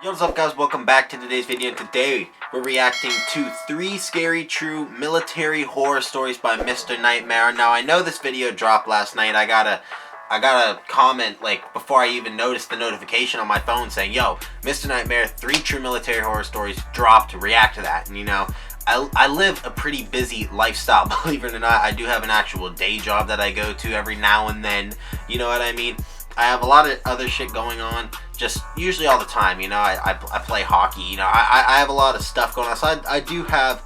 Yo, what's up guys, welcome back to today's video. Today we're reacting to 3 scary true military horror stories by Mr. Nightmare. Now I know this video dropped last night. I got a comment like before I even noticed the notification on my phone saying, yo, Mr. Nightmare, 3 true military horror stories dropped, react to that. And you know, I live a pretty busy lifestyle, believe it or not. I do have an actual day job that I go to every now and then, you know what I mean? I have a lot of other shit going on, just usually all the time, you know. I play hockey, you know, I have a lot of stuff going on, so I do have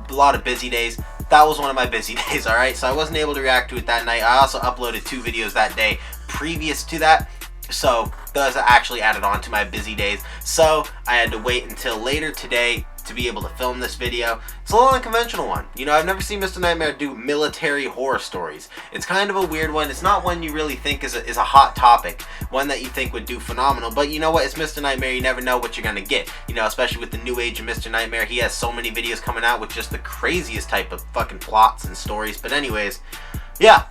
a lot of busy days. That was one of my busy days, alright? So I wasn't able to react to it that night. I also uploaded 2 videos that day previous to that, so those are actually added on to my busy days. So I had to wait until later today to be able to film this video. It's a little unconventional one. You know, I've never seen Mr. Nightmare do military horror stories. It's kind of a weird one. It's not one you really think is a hot topic, one that you think would do phenomenal, but you know what, it's Mr. Nightmare, you never know what you're gonna get. You know, especially with the new age of Mr. Nightmare, he has so many videos coming out with just the craziest type of fucking plots and stories. But anyways, yeah.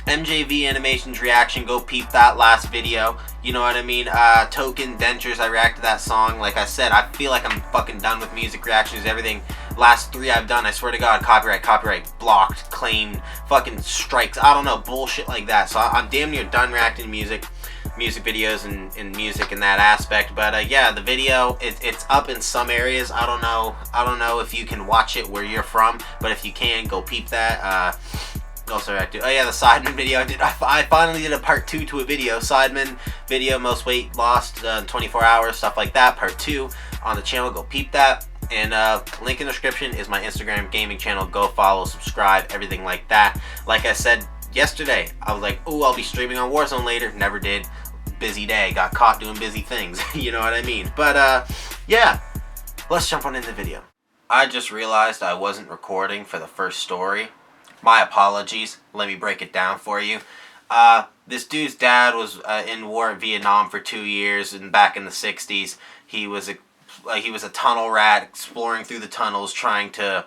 MJV Animations reaction, go peep that last video, you know what I mean. Token Dentures, I reacted to that song. Like I said, I feel like I'm fucking done with music reactions. Everything, last 3 I've done, I swear to God, copyright, blocked, claimed, fucking strikes, I don't know, bullshit like that. So I'm damn near done reacting to music videos and music in that aspect. But yeah, the video, it's up in some areas. I don't know if you can watch it where you're from, but if you can, go peep that. Also reacted. Oh yeah, the Sidemen video. I finally did a part 2 to a video. Sidemen video, most weight lost in 24 hours, stuff like that. Part 2 on the channel. Go peep that. And link in the description is my Instagram gaming channel. Go follow, subscribe, everything like that. Like I said yesterday, I was like, oh, I'll be streaming on Warzone later. Never did. Busy day. Got caught doing busy things. You know what I mean? But yeah, let's jump on into the video. I just realized I wasn't recording for the first story. My apologies. Let me break it down for you. This dude's dad was in war in Vietnam for 2 years, and back in the 60s, he was a tunnel rat, exploring through the tunnels, trying to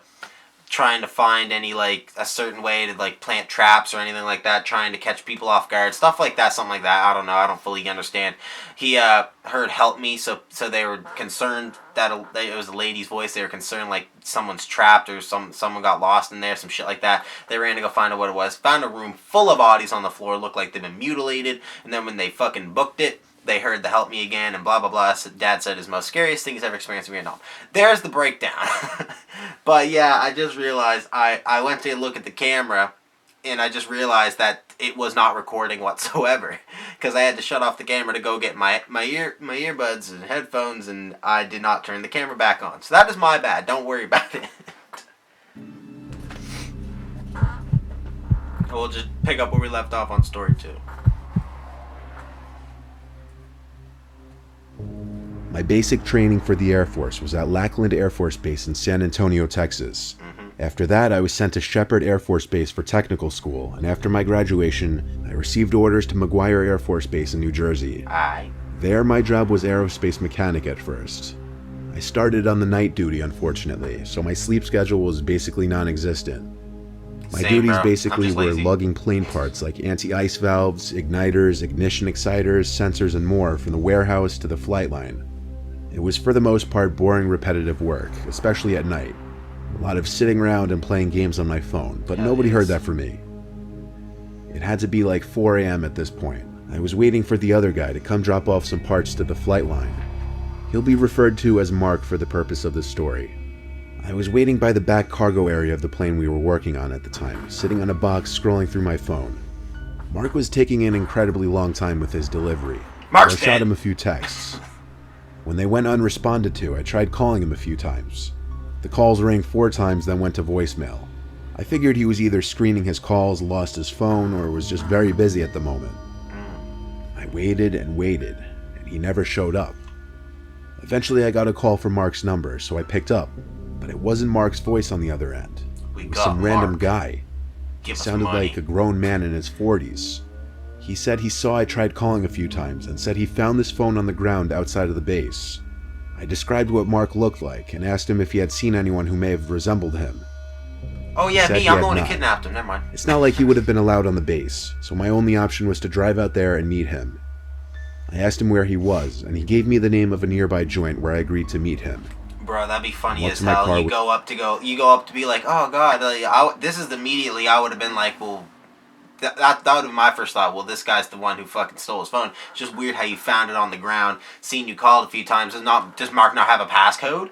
find any, like, a certain way to, like, plant traps or anything like that, trying to catch people off guard, stuff like that, something like that. I don't know, I don't fully understand. He heard "help me," so they were concerned that it was a lady's voice. They were concerned, like, someone's trapped or someone got lost in there, some shit like that. They ran to go find out what it was, found a room full of bodies on the floor, looked like they'd been mutilated, and then when they fucking booked it, they heard the "help me" again, and blah, blah, blah. So Dad said his most scariest thing he's ever experienced in Vietnam. There's the breakdown. But yeah, I just realized I went to look at the camera, and I just realized that it was not recording whatsoever. Because I had to shut off the camera to go get my earbuds and headphones, and I did not turn the camera back on. So that is my bad. Don't worry about it. We'll just pick up where we left off on story 2. My basic training for the Air Force was at Lackland Air Force Base in San Antonio, Texas. After that, I was sent to Shepherd Air Force Base for technical school, and after my graduation, I received orders to McGuire Air Force Base in New Jersey. There, my job was aerospace mechanic at first. I started on the night duty, unfortunately, so my sleep schedule was basically non-existent. My duties basically were lugging plane parts like anti-ice valves, igniters, ignition exciters, sensors, and more from the warehouse to the flight line. It was for the most part boring, repetitive work, especially at night. A lot of sitting around and playing games on my phone, but nobody heard that from me. It had to be like 4 a.m. at this point. I was waiting for the other guy to come drop off some parts to the flight line. He'll be referred to as Mark for the purpose of this story. I was waiting by the back cargo area of the plane we were working on at the time, sitting on a box scrolling through my phone. Mark was taking an incredibly long time with his delivery. I shot him a few texts. When they went unresponded to, I tried calling him a few times. The calls rang 4 times, then went to voicemail. I figured he was either screening his calls, lost his phone, or was just very busy at the moment. I waited and waited, and he never showed up. Eventually I got a call from Mark's number, so I picked up, but it wasn't Mark's voice on the other end. It was some random guy. He sounded like a grown man in his 40s. He said he saw I tried calling a few times and said he found this phone on the ground outside of the base. I described what Mark looked like and asked him if he had seen anyone who may have resembled him. Oh yeah, me, I'm the one who kidnapped him, never mind. It's not like he would have been allowed on the base, so my only option was to drive out there and meet him. I asked him where he was, and he gave me the name of a nearby joint where I agreed to meet him. Bro, that'd be funny Once as my hell. car You go up to be like, oh god, this is immediately I would have been like, well, that would have been my first thought. Well, this guy's the one who fucking stole his phone. It's just weird how you found it on the ground, seen you called a few times. Does Mark not have a passcode?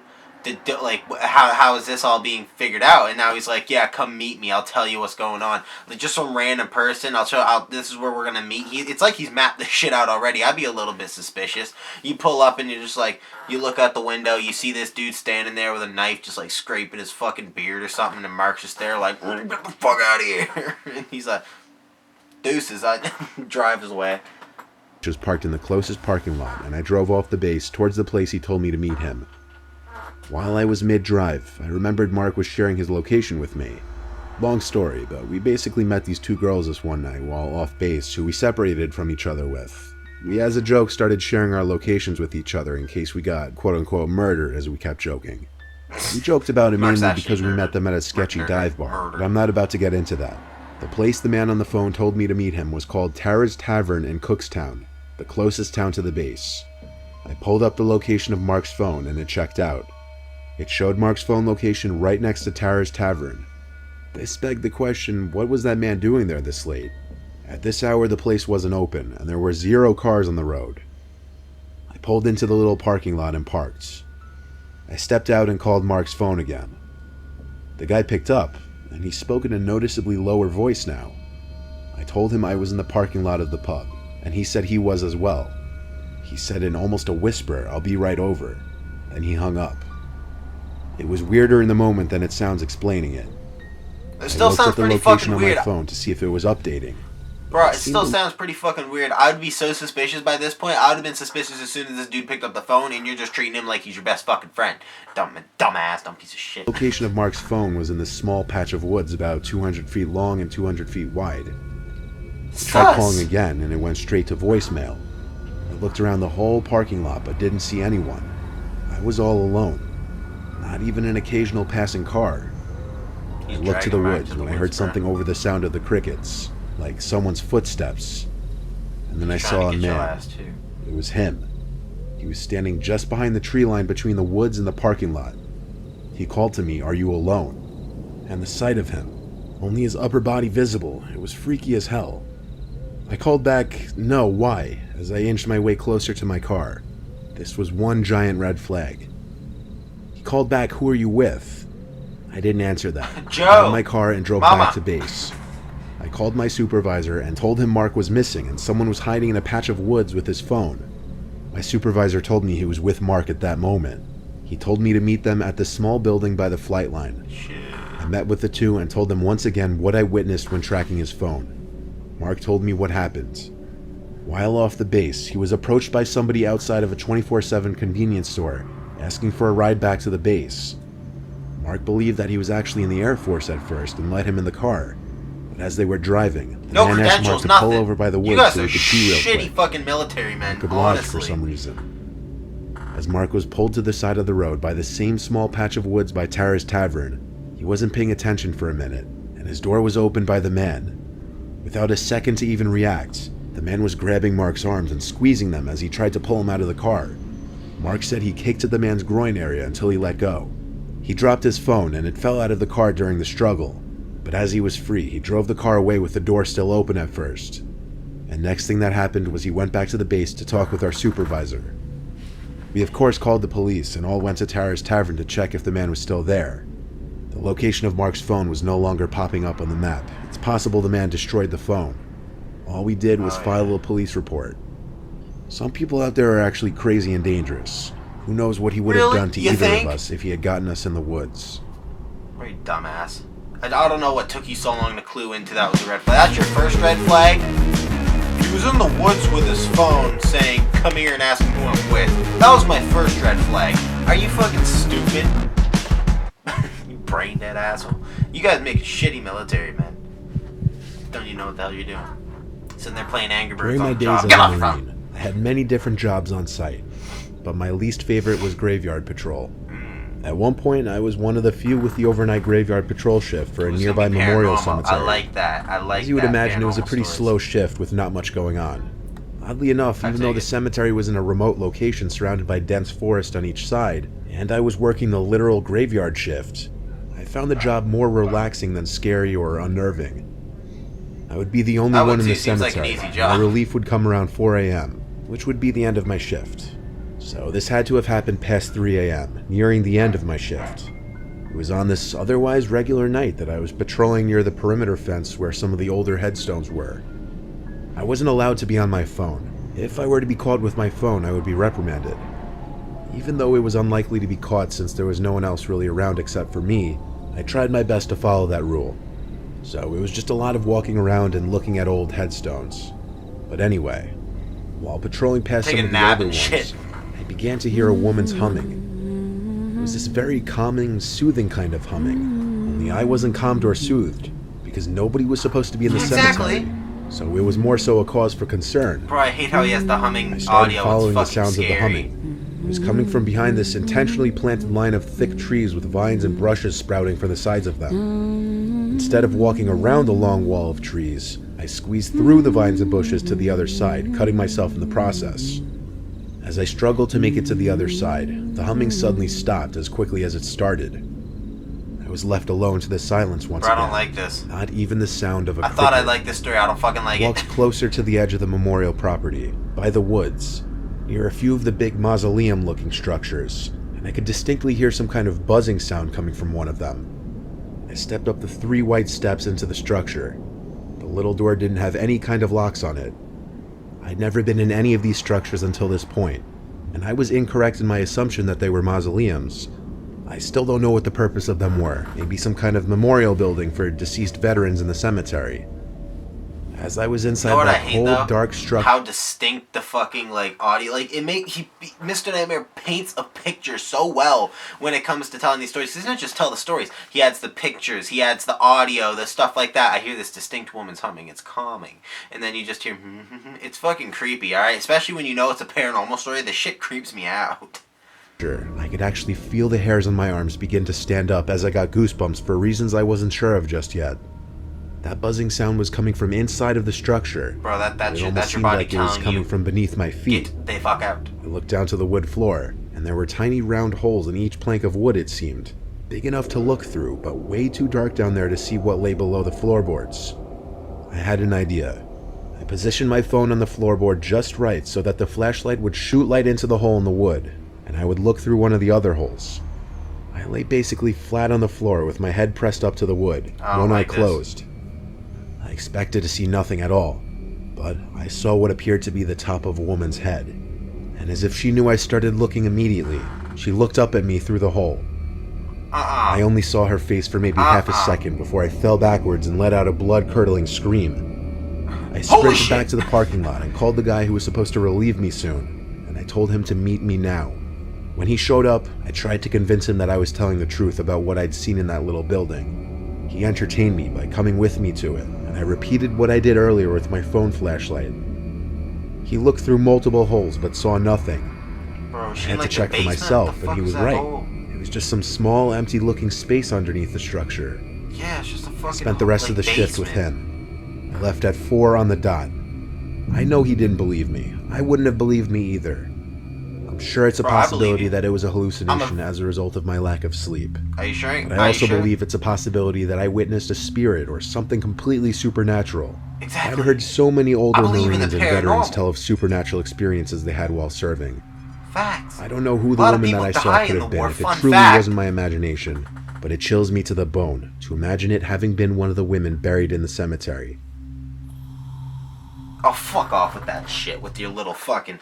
How is this all being figured out? And now he's like, yeah, come meet me. I'll tell you what's going on. Like, just some random person. This is where we're gonna meet. It's like he's mapped this shit out already. I'd be a little bit suspicious. You pull up and you're just like, you look out the window, you see this dude standing there with a knife, just like scraping his fucking beard or something, and Mark's just there like, get the fuck out of here. And he's like, deuces. I drive his way. Was parked in the closest parking lot, and I drove off the base towards the place he told me to meet him. While I was mid-drive, I remembered Mark was sharing his location with me. Long story, but we basically met these two girls this one night while off base who we separated from each other with. We, as a joke, started sharing our locations with each other in case we got quote-unquote murdered, as we kept joking. We joked about it mainly because we met them at a sketchy dive bar, but I'm not about to get into that. The place the man on the phone told me to meet him was called Tara's Tavern in Cookstown, the closest town to the base. I pulled up the location of Mark's phone and it checked out. It showed Mark's phone location right next to Tara's Tavern. This begged the question, what was that man doing there this late? At this hour the place wasn't open, and there were 0 cars on the road. I pulled into the little parking lot and parked. I stepped out and called Mark's phone again. The guy picked up, and he spoke in a noticeably lower voice now. I told him I was in the parking lot of the pub, and he said he was as well. He said in almost a whisper, "I'll be right over," and he hung up. It was weirder in the moment than it sounds explaining it. It still sounds pretty fucking weird. I looked at the location on my phone to see if it was updating. Bro, it still sounds pretty fucking weird. I would be so suspicious by this point. I would have been suspicious as soon as this dude picked up the phone and you're just treating him like he's your best fucking friend. Dumbass, dumb piece of shit. The location of Mark's phone was in this small patch of woods about 200 feet long and 200 feet wide. I tried calling again and it went straight to voicemail. I looked around the whole parking lot but didn't see anyone. I was all alone. Not even an occasional passing car. I looked to the woods when I heard something over the sound of the crickets, like someone's footsteps. And then I saw a man. It was him. He was standing just behind the tree line between the woods and the parking lot. He called to me, "Are you alone?" And the sight of him, only his upper body visible, it was freaky as hell. I called back, "No, why?" as I inched my way closer to my car. This was one giant red flag. He called back, "Who are you with?" I didn't answer that. Joe! I got in my car and drove back to base. I called my supervisor and told him Mark was missing and someone was hiding in a patch of woods with his phone. My supervisor told me he was with Mark at that moment. He told me to meet them at the small building by the flight line. I met with the two and told them once again what I witnessed when tracking his phone. Mark told me what happened. While off the base, he was approached by somebody outside of a 24/7 convenience store, asking for a ride back to the base. Mark believed that he was actually in the Air Force at first and let him in the car. But as they were driving, the man asked Mark to pull over by the woods so he could pee real quick. Shitty fucking military men, He could lodge for some reason. As Mark was pulled to the side of the road by the same small patch of woods by Tara's Tavern, he wasn't paying attention for a minute, and his door was opened by the man. Without a second to even react, the man was grabbing Mark's arms and squeezing them as he tried to pull him out of the car. Mark said he kicked at the man's groin area until he let go. He dropped his phone and it fell out of the car during the struggle, but as he was free, he drove the car away with the door still open at first. And next thing that happened was he went back to the base to talk with our supervisor. We of course called the police and all went to Tara's Tavern to check if the man was still there. The location of Mark's phone was no longer popping up on the map. It's possible the man destroyed the phone. All we did was file a police report. Some people out there are actually crazy and dangerous. Who knows what he would have done to either of us if he had gotten us in the woods. Very dumbass. I don't know what took you so long to clue into that was a red flag. That's your first red flag? He was in the woods with his phone saying, "Come here and ask me who I'm with." That was my first red flag. Are you fucking stupid? You brain dead asshole. You guys make shitty military men. Don't you know what the hell you're doing? Sitting there playing Angry Birds on the job. During my days as a Marine, I had many different jobs on site, but my least favorite was graveyard patrol. At one point, I was one of the few with the overnight graveyard patrol shift for a nearby memorial cemetery. I like that. As you would imagine, it was a pretty slow shift with not much going on. Oddly enough, even though the cemetery was in a remote location surrounded by dense forest on each side, and I was working the literal graveyard shift, I found the job more relaxing than scary or unnerving. I would be the only one in the cemetery, and my relief would come around 4 a.m., which would be the end of my shift. So this had to have happened past 3 a.m., nearing the end of my shift. It was on this otherwise regular night that I was patrolling near the perimeter fence where some of the older headstones were. I wasn't allowed to be on my phone. If I were to be caught with my phone, I would be reprimanded. Even though it was unlikely to be caught since there was no one else really around except for me, I tried my best to follow that rule. So it was just a lot of walking around and looking at old headstones. But anyway, while patrolling past some of the older ones, I began to hear a woman's humming. It was this very calming, soothing kind of humming, only I wasn't calmed or soothed, because nobody was supposed to be in the cemetery. So it was more so a cause for concern. Bro, I hate how he has the humming audio. I started following the sounds of the humming. It was coming from behind this intentionally planted line of thick trees with vines and brushes sprouting from the sides of them. Instead of walking around the long wall of trees, I squeezed through the vines and bushes to the other side, cutting myself in the process. As I struggled to make it to the other side, the humming suddenly stopped as quickly as it started. I was left alone to the silence once again. I don't like this. Not even the sound of a cricket. I thought I liked this story. I don't fucking like it. Walked closer to the edge of the memorial property, by the woods, near a few of the big mausoleum-looking structures, and I could distinctly hear some kind of buzzing sound coming from one of them. I stepped up the 3 white steps into the structure. The little door didn't have any kind of locks on it. I'd never been in any of these structures until this point, and I was incorrect in my assumption that they were mausoleums. I still don't know what the purpose of them were. Maybe some kind of memorial building for deceased veterans in the cemetery. As I was inside that cold, dark structure, how distinct the fucking audio, Mr. Nightmare paints a picture so well when it comes to telling these stories. He doesn't just tell the stories. He adds the pictures. He adds the audio, the stuff like that. I hear this distinct woman's humming. It's calming, and then you just hear, it's fucking creepy. All right, especially when you know it's a paranormal story. The shit creeps me out. I could actually feel the hairs on my arms begin to stand up as I got goosebumps for reasons I wasn't sure of just yet. That buzzing sound was coming from inside of the structure. Bro, that's your body telling you. It almost seemed like it was coming from beneath my feet. Get the fuck out. I looked down to the wood floor, and there were tiny round holes in each plank of wood, it seemed. Big enough to look through, but way too dark down there to see what lay below the floorboards. I had an idea. I positioned my phone on the floorboard just right so that the flashlight would shoot light into the hole in the wood, and I would look through one of the other holes. I lay basically flat on the floor with my head pressed up to the wood, one eye closed. I expected to see nothing at all, but I saw what appeared to be the top of a woman's head. And as if she knew I started looking immediately, she looked up at me through the hole. I only saw her face for maybe half a second before I fell backwards and let out a blood-curdling scream. I sprinted back to the parking lot and called the guy who was supposed to relieve me soon, and I told him to meet me now. When he showed up, I tried to convince him that I was telling the truth about what I'd seen in that little building. He entertained me by coming with me to it, and I repeated what I did earlier with my phone flashlight. He looked through multiple holes but saw nothing. Bro, I had to check for myself, and he was right. It was just some small, empty-looking space underneath the structure. Yeah, it's just a fucking I spent the rest of the shift with him. I left at 4 on the dot. I know he didn't believe me. I wouldn't have believed me either. I'm sure it's a possibility that it was a hallucination as a result of my lack of sleep. Are you sure? But I also believe it's a possibility that I witnessed a spirit or something completely supernatural. Exactly. I've heard so many older Marines and veterans tell of supernatural experiences they had while serving. Facts. I don't know who the woman that I saw could have been if it truly wasn't my imagination, but it chills me to the bone to imagine it having been one of the women buried in the cemetery. Oh, fuck off with that shit, with your little fucking,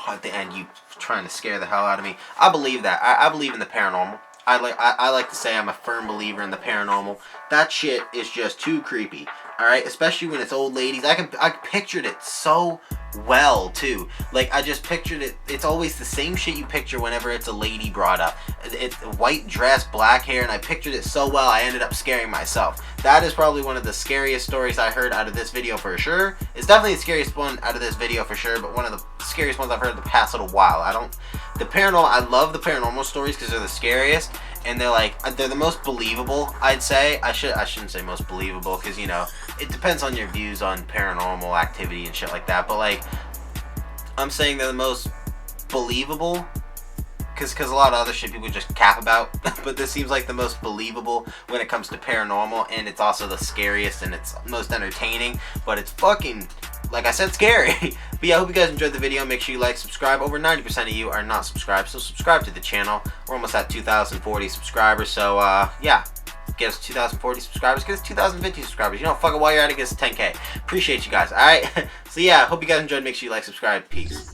at the end, you trying to scare the hell out of me. I believe that. I believe in the paranormal. I like to say I'm a firm believer in the paranormal. That shit is just too creepy. Alright? Especially when it's old ladies. I pictured it so well, too. I just pictured it. It's always the same shit you picture whenever it's a lady brought up. It's white dress, black hair, and I pictured it so well I ended up scaring myself. That is probably one of the scariest stories I heard out of this video for sure. It's definitely the scariest one out of this video for sure, but one of the scariest ones I've heard in the past little while. I love the paranormal stories because they're the scariest, and they're the most believable, I'd say. I shouldn't say most believable because, it depends on your views on paranormal activity and shit like that, but I'm saying they're the most believable. Because a lot of other shit people just cap about. But this seems like the most believable when it comes to paranormal. And it's also the scariest and it's most entertaining. But it's fucking, like I said, scary. But yeah, I hope you guys enjoyed the video. Make sure you like, subscribe. Over 90% of you are not subscribed. So subscribe to the channel. We're almost at 2,040 subscribers. So yeah. Get us 2,040 subscribers. Get us 2,050 subscribers. You know, fuck it, while you're at it, get us 10K. Appreciate you guys. Alright? So yeah, hope you guys enjoyed. Make sure you like, subscribe. Peace.